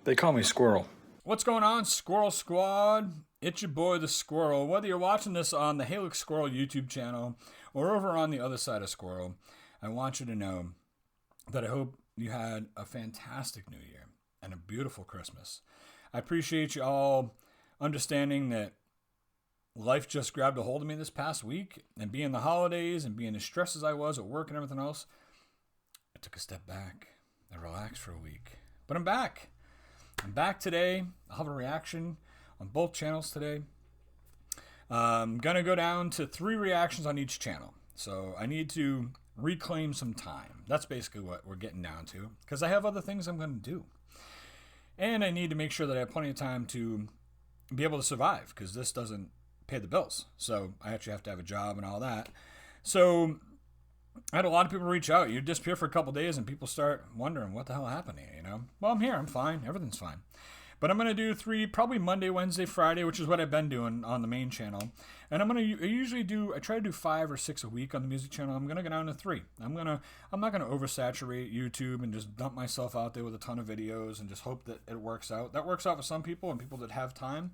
They call me Squirrel. What's going on, Squirrel Squad? It's your boy, the Squirrel. Whether you're watching this on the Look Squirrel YouTube channel or over on the other side of Squirrel, I want you to know that I hope you had a fantastic New Year and a beautiful Christmas. I appreciate you all understanding that life just grabbed a hold of me this past week, and being the holidays and being as stressed as I was at work and everything else, I took a step back. I relaxed for a week. But I'm back. I'm back today. I'll have a reaction on both channels today. I'm going to go down to 3 reactions on each channel. So I need to reclaim some time. That's basically what we're getting down to, because I have other things I'm going to do. And I need to make sure that I have plenty of time to be able to survive, because this doesn't pay the bills. So I actually have to have a job and all that. So I had a lot of people reach out. You disappear for a couple days and people start wondering what the hell happened here, you know? Well, I'm here. I'm fine. Everything's fine. But I'm going to do 3, probably Monday, Wednesday, Friday, which is what I've been doing on the main channel. And I'm going to I try to do 5 or 6 a week on the music channel. I'm going to go down to 3. I'm not going to oversaturate YouTube and just dump myself out there with a ton of videos and just hope that it works out. That works out for some people and people that have time.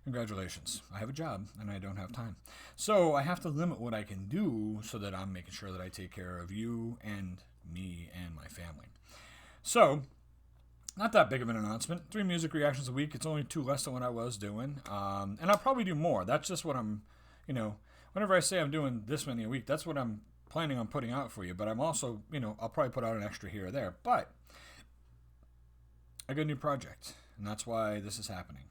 Congratulations. I have a job and I don't have time. So I have to limit what I can do so that I'm making sure that I take care of you and me and my family. So, not that big of an announcement. 3 music reactions a week. It's only 2 less than what I was doing. And I'll probably do more. That's just what I'm, whenever I say I'm doing this many a week, that's what I'm planning on putting out for you. But I'm also, I'll probably put out an extra here or there. But I got a new project, and that's why this is happening.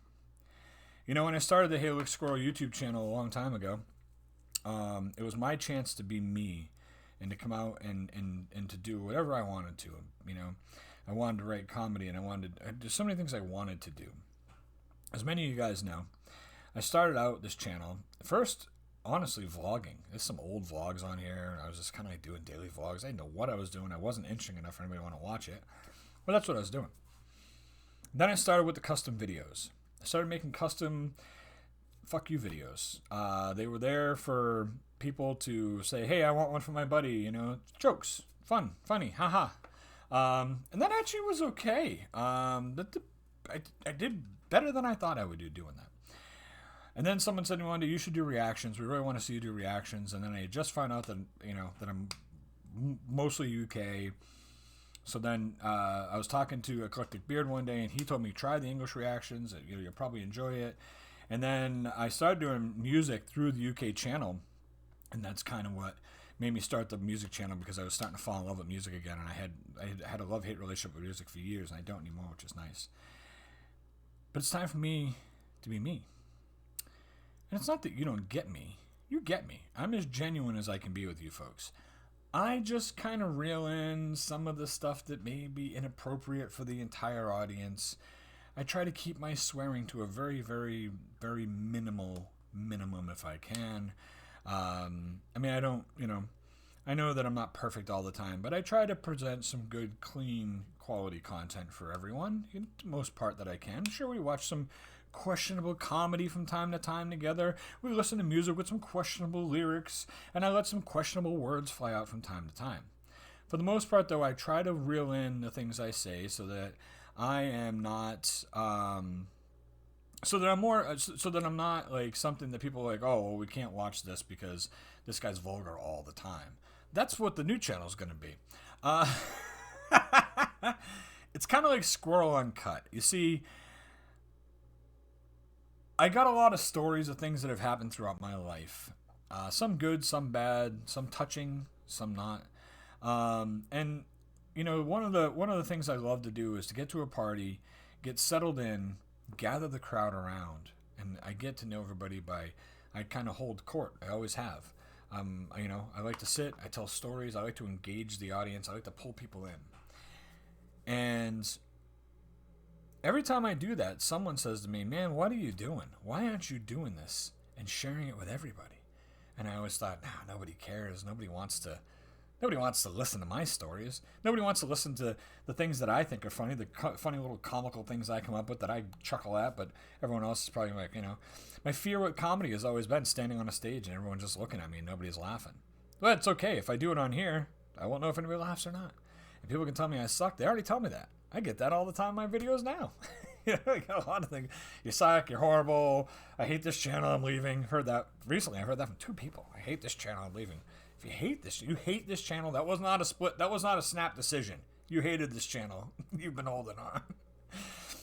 When I started the Look Squirrel YouTube channel a long time ago, it was my chance to be me and to come out and to do whatever I wanted to. I wanted to write comedy, and there's so many things I wanted to do. As many of you guys know, I started out this channel, first, honestly, vlogging. There's some old vlogs on here, and I was just kind of like doing daily vlogs. I didn't know what I was doing. I wasn't interesting enough for anybody to want to watch it. But that's what I was doing. Then I started with the custom videos. I started making custom fuck you videos. They were there for people to say, hey, I want one for my buddy, jokes, fun, funny, haha. And that actually was okay. I did better than I thought I would do doing that. And then someone said, you should do reactions. We really want to see you do reactions. And then I just found out that, that I'm mostly UK. So then I was talking to Eclectic Beard one day, and he told me, try the English reactions. You'll probably enjoy it. And then I started doing music through the UK channel, and that's kind of what made me start the music channel, because I was starting to fall in love with music again, and I had a love-hate relationship with music for years, and I don't anymore, which is nice. But it's time for me to be me. And it's not that you don't get me. You get me. I'm as genuine as I can be with you folks. I just kind of reel in some of the stuff that may be inappropriate for the entire audience. I try to keep my swearing to a very, very, very minimum if I can. I know that I'm not perfect all the time, but I try to present some good, clean, quality content for everyone, in the most part that I can. Sure, we watch some questionable comedy from time to time together. We listen to music with some questionable lyrics, and I let some questionable words fly out from time to time. For the most part, though, I try to reel in the things I say so that I am not, so that I'm not like something that people are like, oh, well, we can't watch this because this guy's vulgar all the time. That's what the new channel is going to be. It's kind of like Squirrel Uncut. You see, I got a lot of stories of things that have happened throughout my life. Some good, some bad, some touching, some not. And one of the things I love to do is to get to a party, get settled in, gather the crowd around, and I get to know everybody I kind of hold court. I always have. I like to sit, I tell stories, I like to engage the audience, I like to pull people in. And every time I do that, someone says to me, man, what are you doing? Why aren't you doing this and sharing it with everybody? And I always thought, nobody cares. Nobody wants to listen to my stories. Nobody wants to listen to the things that I think are funny, the funny little comical things I come up with that I chuckle at, but everyone else is probably like, My fear with comedy has always been standing on a stage and everyone just looking at me and nobody's laughing. But it's okay. If I do it on here, I won't know if anybody laughs or not. And people can tell me I suck. They already tell me that. I get that all the time in my videos now. You know, I got a lot of things. You suck, you're horrible, I hate this channel, I'm leaving. Heard that recently. I heard that from 2 people. I hate this channel, I'm leaving. If you hate this channel, that was not a split, that was not a snap decision. You hated this channel. You've been holding on.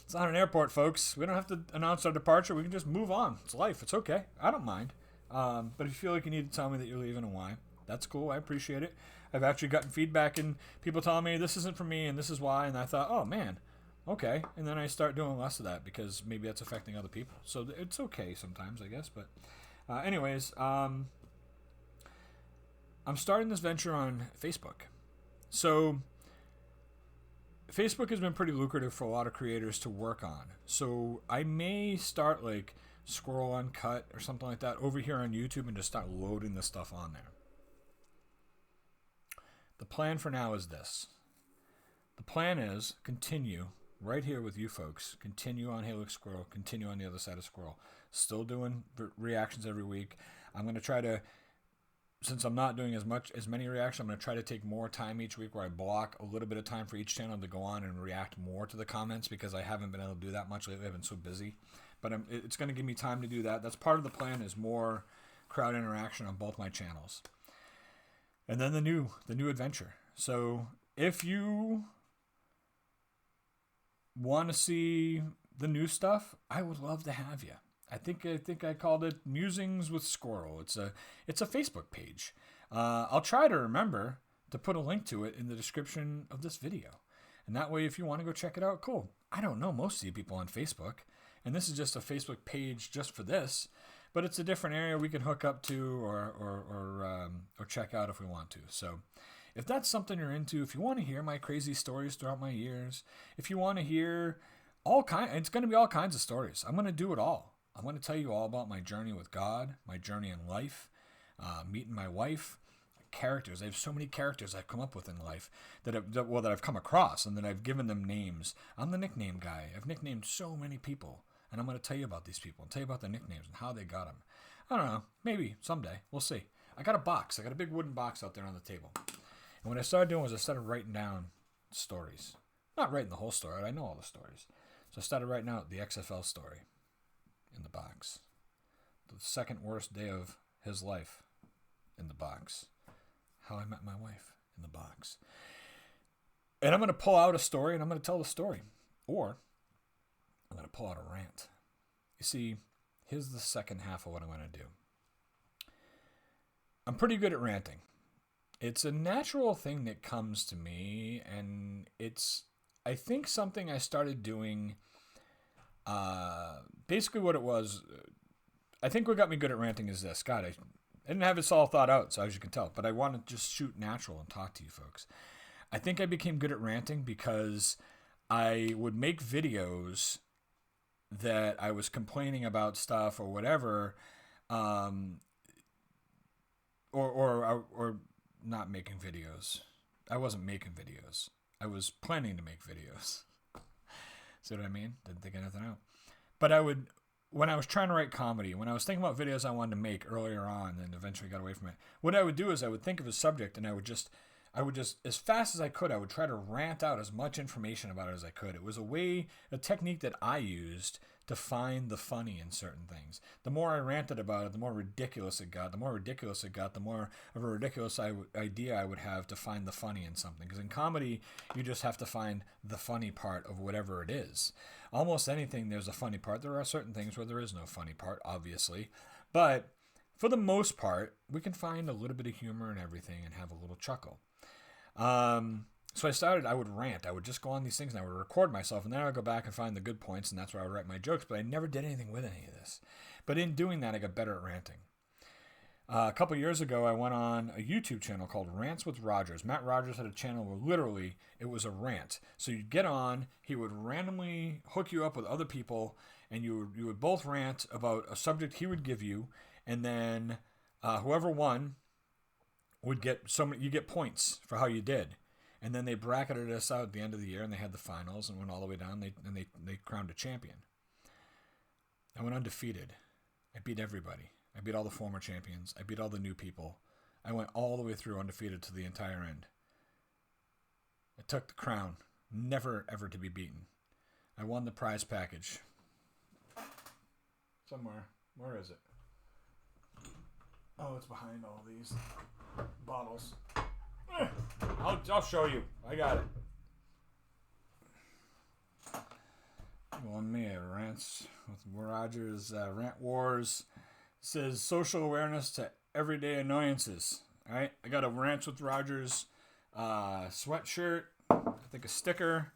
It's not an airport, folks. We don't have to announce our departure. We can just move on. It's life. It's okay. I don't mind. But if you feel like you need to tell me that you're leaving and why, that's cool. I appreciate it. I've actually gotten feedback and people telling me this isn't for me and this is why. And I thought, oh, man, okay. And then I start doing less of that because maybe that's affecting other people. So it's okay sometimes, I guess. But anyways, I'm starting this venture on Facebook. So Facebook has been pretty lucrative for a lot of creators to work on. So I may start like Squirrel Uncut or something like that over here on YouTube and just start loading this stuff on there. The plan for now is this. The plan is continue right here with you folks. Continue on Hey Look Squirrel. Continue on the other side of Squirrel. Still doing reactions every week. I'm going to try to, since I'm not doing as many reactions, I'm going to try to take more time each week where I block a little bit of time for each channel to go on and react more to the comments because I haven't been able to do that much lately. I've been so busy. But it's going to give me time to do that. That's part of the plan, is more crowd interaction on both my channels. And then the new adventure. So if you want to see the new stuff, I would love to have you. I think I called it Musings with Squirrel. It's a Facebook page. I'll try to remember to put a link to it in the description of this video. And that way, if you want to go check it out, cool. I don't know most of you people on Facebook, and this is just a Facebook page just for this, but it's a different area we can hook up to or check out if we want to. So if that's something you're into, if you want to hear my crazy stories throughout my years, if you want to hear it's going to be all kinds of stories. I'm going to do it all. I'm going to tell you all about my journey with God, my journey in life, meeting my wife, characters. I have so many characters I've come up with in life that I've come across and that I've given them names. I'm the nickname guy. I've nicknamed so many people, and I'm going to tell you about these people and tell you about their nicknames and how they got them. I don't know. Maybe someday. We'll see. I got a box. I got a big wooden box out there on the table. And what I started doing was I started writing down stories. Not writing the whole story. I know all the stories. So I started writing out the XFL story in the box. The second worst day of his life in the box. How I met my wife in the box. And I'm going to pull out a story and I'm going to tell the story. Or I'm going to pull out a rant. You see, here's the second half of what I'm going to do. I'm pretty good at ranting. It's a natural thing that comes to me, and it's, I think, something I started doing. Basically what it was, I think what got me good at ranting is this. God, I didn't have this all thought out, so as you can tell, but I want to just shoot natural and talk to you folks. I think I became good at ranting because I would make videos that I was complaining about stuff or whatever, or not making videos. I wasn't making videos. I was planning to make videos. See what I mean? Didn't think anything out. But when I was trying to write comedy, when I was thinking about videos I wanted to make earlier on and eventually got away from it, what I would do is I would think of a subject and I would just, as fast as I could, I would try to rant out as much information about it as I could. It was a technique that I used to find the funny in certain things. The more I ranted about it, the more ridiculous it got. The more ridiculous it got, the more of a ridiculous idea I would have to find the funny in something. Because in comedy, you just have to find the funny part of whatever it is. Almost anything, there's a funny part. There are certain things where there is no funny part, obviously. But for the most part, we can find a little bit of humor in everything and have a little chuckle. So I would rant. I would just go on these things and I would record myself, and then I would go back and find the good points, and that's where I would write my jokes, but I never did anything with any of this. But in doing that, I got better at ranting. A couple years ago, I went on a YouTube channel called Rants with Rogers. Matt Rogers had a channel where literally it was a rant. So you'd get on, he would randomly hook you up with other people, and you would both rant about a subject he would give you, and then whoever won would get you get points for how you did. And then they bracketed us out at the end of the year, and they had the finals and went all the way down. They crowned a champion. I went undefeated. I beat everybody. I beat all the former champions. I beat all the new people. I went all the way through undefeated to the entire end. I took the crown. Never, ever to be beaten. I won the prize package. Somewhere. Where is it? Oh, it's behind all these bottles. I'll show you. I got it. Won me a rants with Rogers. Rant Wars. It says social awareness to everyday annoyances. All right, I got a Rants with Rogers sweatshirt. I think a sticker.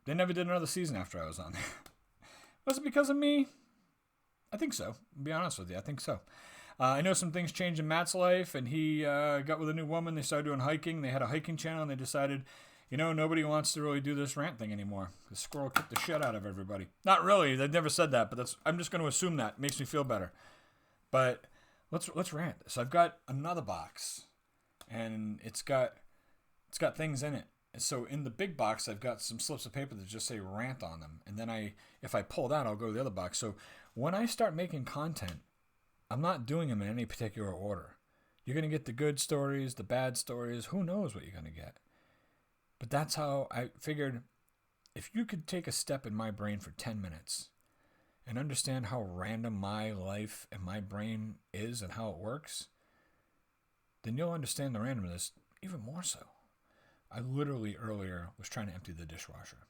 They never did another season after I was on there. Was it because of me? I think so. To be honest with you, I think so. I know some things changed in Matt's life, and he got with a new woman. They started doing hiking. They had a hiking channel, and they decided, nobody wants to really do this rant thing anymore. The squirrel kicked the shit out of everybody. Not really. They've never said that, but I'm just going to assume that. It makes me feel better. But let's rant. So I've got another box, and it's got things in it. And so in the big box, I've got some slips of paper that just say rant on them. And then if I pull that, I'll go to the other box. So when I start making content, I'm not doing them in any particular order. You're going to get the good stories, the bad stories. Who knows what you're going to get? But that's how I figured if you could take a step in my brain for 10 minutes and understand how random my life and my brain is and how it works, then you'll understand the randomness even more so. I literally earlier was trying to empty the dishwasher.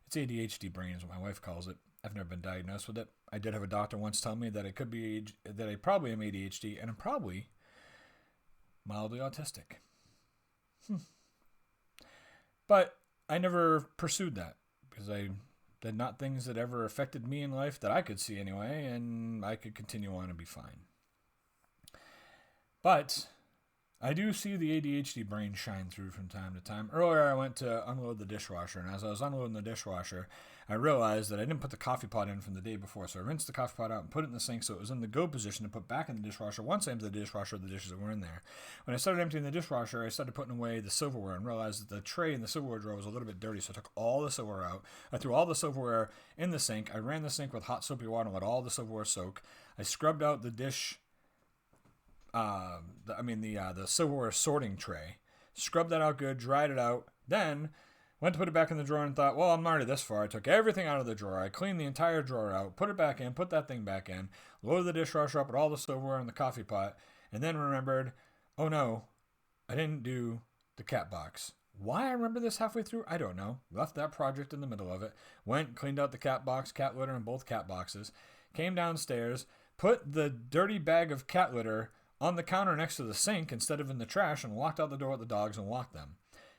It's ADHD brain is what my wife calls it. I've never been diagnosed with it. I did have a doctor once tell me that it could be that I probably am ADHD and I'm probably mildly autistic. But I never pursued that because they're not things that ever affected me in life that I could see anyway, and I could continue on and be fine. But I do see the ADHD brain shine through from time to time. Earlier, I went to unload the dishwasher, and as I was unloading the dishwasher, I realized that I didn't put the coffee pot in from the day before, so I rinsed the coffee pot out and put it in the sink so it was in the go position to put back in the dishwasher. Once I emptied the dishwasher, the dishes that were in there. When I started emptying the dishwasher, I started putting away the silverware and realized that the tray in the silverware drawer was a little bit dirty, so I took all the silverware out. I threw all the silverware in the sink. I ran the sink with hot soapy water and let all the silverware soak. I scrubbed out the dish... the silverware sorting tray, scrubbed that out good, dried it out, then went to put it back in the drawer and thought, well, I'm already this far. I took everything out of the drawer. I cleaned the entire drawer out, put it back in, put that thing back in, loaded the dishwasher up with all the silverware in the coffee pot, and then remembered, oh no, I didn't do the cat box. Why I remember this halfway through, I don't know. Left that project in the middle of it, went, cleaned out the cat box, cat litter in both cat boxes, came downstairs, put the dirty bag of cat litter on the counter next to the sink instead of in the trash and walked out the door with the dogs and locked them.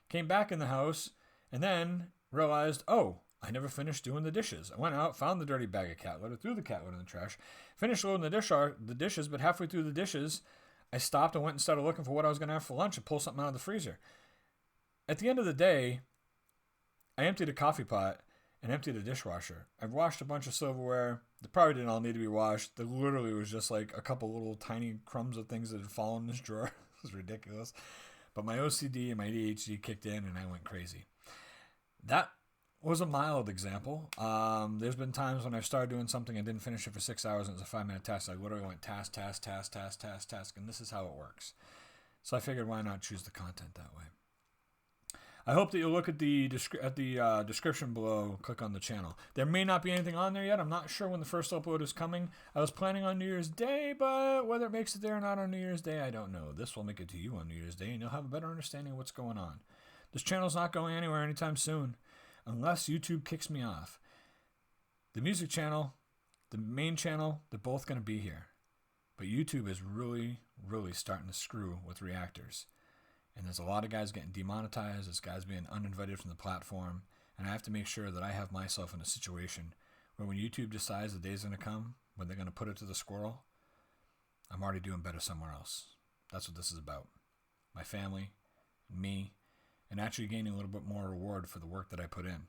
Came back in the house and then realized, oh, I never finished doing the dishes. I went out, found the dirty bag of cat litter, threw the cat litter in the trash, finished loading the dishes, but halfway through the dishes, I stopped and went and started looking for what I was going to have for lunch and pull something out of the freezer. At the end of the day, I emptied a coffee pot and emptied a dishwasher. I've washed a bunch of silverware. They probably didn't all need to be washed. There literally was just like a couple little tiny crumbs of things that had fallen in this drawer. It was ridiculous. But my OCD and my ADHD kicked in and I went crazy. That was a mild example. There's been times when I've started doing something and didn't finish it for 6 hours and it was a 5-minute task. I literally went task, and this is how it works. So I figured why not choose the content that way. I hope that you'll look at the description below, click on the channel. There may not be anything on there yet. I'm not sure when the first upload is coming. I was planning on New Year's Day, but whether it makes it there or not on New Year's Day, I don't know. This will make it to you on New Year's Day, and you'll have a better understanding of what's going on. This channel's not going anywhere anytime soon, unless YouTube kicks me off. The music channel, the main channel, they're both going to be here. But YouTube is really, really starting to screw with reactors. And there's a lot of guys getting demonetized. There's guys being uninvited from the platform. And I have to make sure that I have myself in a situation where when YouTube decides the day's going to come, when they're going to put it to the squirrel, I'm already doing better somewhere else. That's what this is about. My family, me, and actually gaining a little bit more reward for the work that I put in.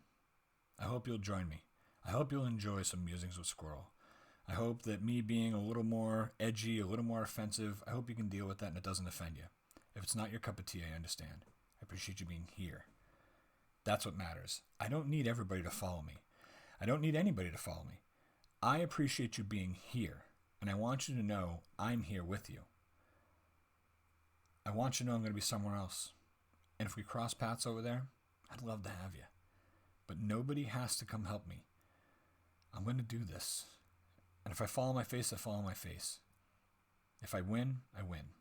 I hope you'll join me. I hope you'll enjoy some musings with Squirrel. I hope that me being a little more edgy, a little more offensive, I hope you can deal with that and it doesn't offend you. If it's not your cup of tea, I understand. I appreciate you being here. That's what matters. I don't need everybody to follow me. I don't need anybody to follow me. I appreciate you being here, and I want you to know I'm here with you. I want you to know I'm going to be somewhere else. And if we cross paths over there, I'd love to have you. But nobody has to come help me. I'm going to do this. And if I fall on my face, I fall on my face. If I win, I win.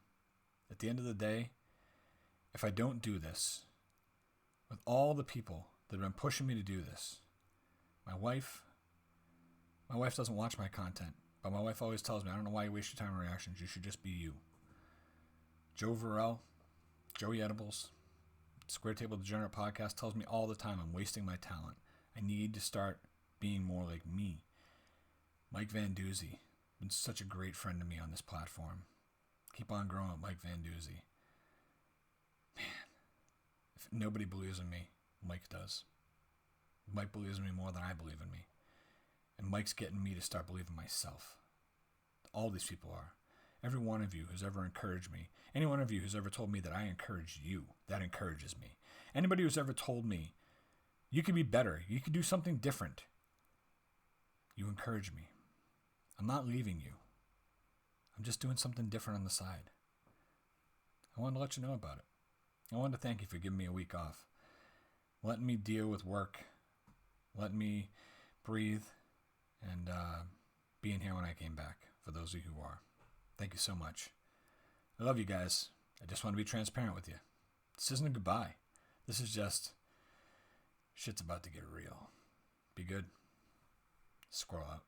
At the end of the day, if I don't do this, with all the people that have been pushing me to do this, my wife doesn't watch my content, but my wife always tells me, I don't know why you waste your time on reactions. You should just be you. Joe Varell, Joey Edibles, Square Table Degenerate Podcast tells me all the time I'm wasting my talent. I need to start being more like me. Mike Van Doozy, been such a great friend to me on this platform. Keep on growing with Mike Van Doozy. Man, if nobody believes in me, Mike does. Mike believes in me more than I believe in me. And Mike's getting me to start believing myself. All these people are. Every one of you who's ever encouraged me, any one of you who's ever told me that I encourage you, that encourages me. Anybody who's ever told me, you could be better, you could do something different, you encourage me. I'm not leaving you. I'm just doing something different on the side. I wanted to let you know about it. I wanted to thank you for giving me a week off. Letting me deal with work. Letting me breathe. And being here when I came back. For those of you who are. Thank you so much. I love you guys. I just want to be transparent with you. This isn't a goodbye. This is just, shit's about to get real. Be good. Squirrel out.